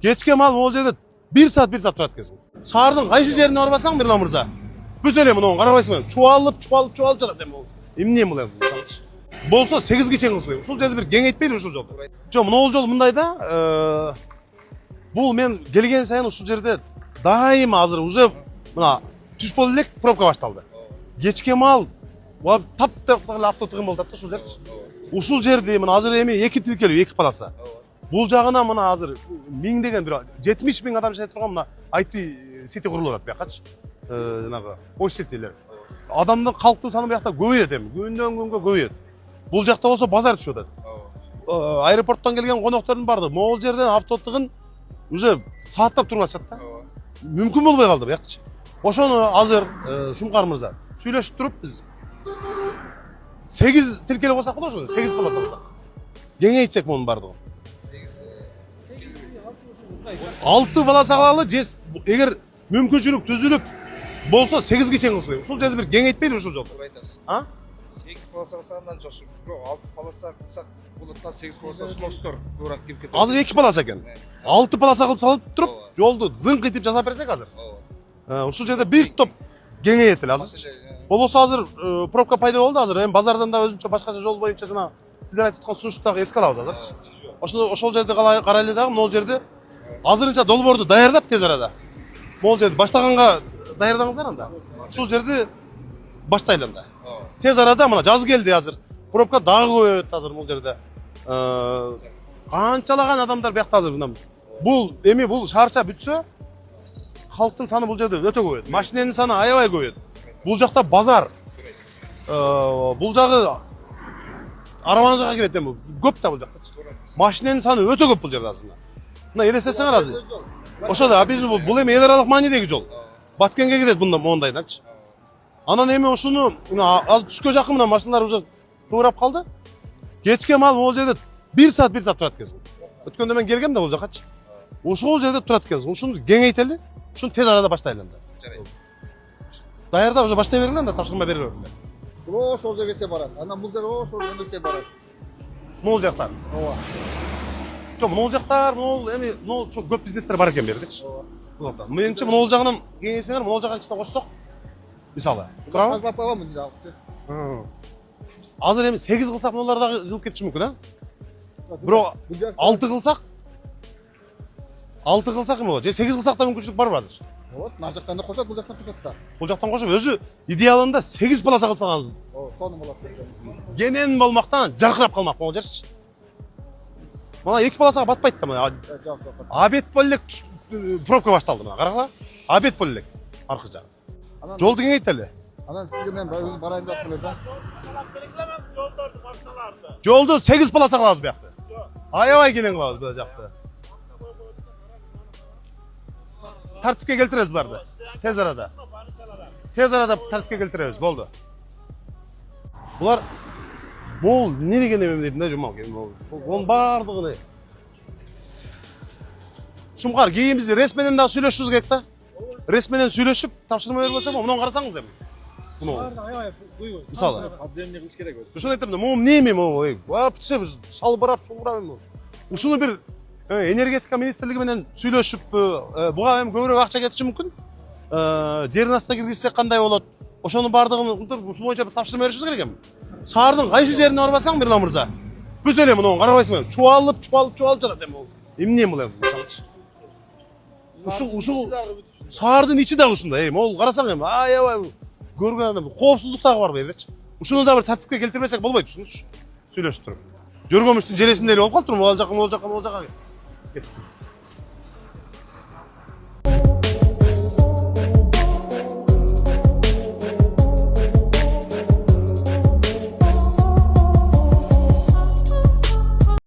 Кечке мал ол жерде 1 saat турат экенсиң. Шаардын кайсы жерине барбасаң Мирлан мырза, бүт эле муну карабайсың, чубалып жатат эми ол. Эмне бул эми? Болсо 8ге чейин кылсың. Ушул жерде бир кеңейтпейли ушул жолду. Жок, мына жол мындай да, бул мен келген сайын ушул жерде дайыма азыр уже мына түш болуп элек пробка башталды. Кечке мал таптыркы авто тыгын болуп атат ушул жерчи. Ушул жерде мына азыр эми 2 тилкелүү, 2 полоса. Бул жагына мына азыр 1000 деген бир 70 000 адам жашайт турган мына IT сети курулуп атат биякачы. Жанагы ош сетилер. Адамдын калктын саны биякта көбөйөт эми. Күндөн күнгө көбөйөт. Бул жакта болсо базар түшүп атат. Аэропорттон келген коноктордун бардыгы могул жерден авто тыгын уже сааттап туруп атышат да. Мүмкүн болбой калды биякчы. Ошону азыр Шумкар мырза сүйлөшүп туруп биз 8 тилкелүү кылсак болот ошону, 8 полоса кылсак. Кеңейтсек мунун бардыгын. 6 полоса кылалы, эгер мүмкүнчүлүк түзүлүп болсо 8ге чейин кылсак. Ушул жерде бир кеңейтпейли ушул жолду. 8 полоса кылсагандан жокшу. 6 полоса кылсак болоттан 8 полоса сностор дурак кирип кетет. Азыр 2 полоса экен. 6 полоса кылып салып туруп, жолду зыңкытып жасап берсек азыр. Ушул жерде бир топ кеңейет эле азыр. Болбосо азыр пробка пайда болду, азыр эми базардан да өзүнчө башкача жол боюнча жана сиздер айтып аткан сунушту дагы эске алабыз азырчы. Ошол жерде карайлы дагы могул жерде азырынча долбоорду даярдап тез арада. Могул жерди баштаганга даярдаңыздар анда. Ушул жерди баштайлы анда. Тез арада мына жаз келди азыр. Пробка дагы көбөйөт азыр могул жерде. Канчалаган адамдар биякта азыр мына. Бул шаарча бүтсө, халктын саны бул жерде өтө көбөйөт. Машиненин саны аябай көбөйөт. Бул жакта базар. Бул жагы арабанын жакка келет эми. Көп да бул жакта. Машиненин саны өтө көп бул жерде азыр. Мына элестетсеңер азыр. Ошода биз бул эми эл аралык маанидеги жол. Баткенге кетет мондайданчы. Анан эми ушуну аз түшкө жакын мына машиналар уже туурап калды. Кечке мал могул жерде 1 saat турат экенсиң. Өткөндө мен келгем да бул жакачы. Ушул жерде турат экенсиң. Ушуну кеңейтели, ушуну тез арада баштайлы анда. Даярда уже баштай бергиле анда, тапшырма бере бергиле. Бул ошол жерге барат. Анан бул жер ошол жерге барат. Могул жактар. Ооба. Жок, могул жактар, эми көп бизнестер бар экен бердичи. Ооба. Менимче могул жагынан кеңейсеңер, могул жакка кичине кошсок. Мисалы. Туурабы? Казмап койгонмун жакты. Азыр эми 8 кылсак мунулар дагы жылып кетиши мүмкүн, а? Бирок 6 кылсак? 6 кылсак эми болот. Же 8 кылсак да мүмкүнчүлүк барбы азыр? Болот. Нар жактан да кошот, бул жактан кошот да. Бул жактан кошуп өзү идеалында 8 полоса кылсаңыз. Ооба, тону болот. Кенен болмактан жаркырап калмак могул жерчи. Мына 2 полосага батпайт да мына. Жок. Абет болелек пробка башталды мына. Карагыла. Абет болелек аркы жагы. Жолду кеңейтели. Анан сизге мен өзүм барайын деп келем да. Жолду 8 полоса кылабыз биякты. Аябай кенен кылабыз бул жакты. Тартипке келтиребиз буларды. Тез арада. Тез арада тартипке келтиребиз, болду. Булар могул не деген эме дейт да жумал. Бунун бардыгын. Шумкар, кийин биз ресменен дагы сүйлөшүбүз керек да. Ресменен сүйлөшүп, тапшырма берип алсам, мунун карасаңыз эми. Мисалы. Подземный кылыш керек өзү. Ушуну айтам да, могу неме могу? Вообще шалбырап, шулбырап эми. Ушуну бир энергетика министрлиги менен сүйлөшүп, буга эми көбүрөөк акча кетиши мүмкүн. Жерин астына киргизсек кандай болот? Ошонун бардыгын ушул боюнча тапшырма беришибиз керек эми. Шаардын кайсы жерине барбасаң, Мирлан мырза, бүт эле муну карабайсың, чубалып жатат эми. Эмне бул эми? Ушул шаардын ичи дагы ушундай, могул карасаң эми аябай көргөн адам коопсуздук дагы бар бу жердечи. Ушуну да бир тартипке келтирбесек болбойт, ушунучу сүйлөшүп туруп. Жөргөмүштүн жересинде эле болуп калыптыр, могул жака.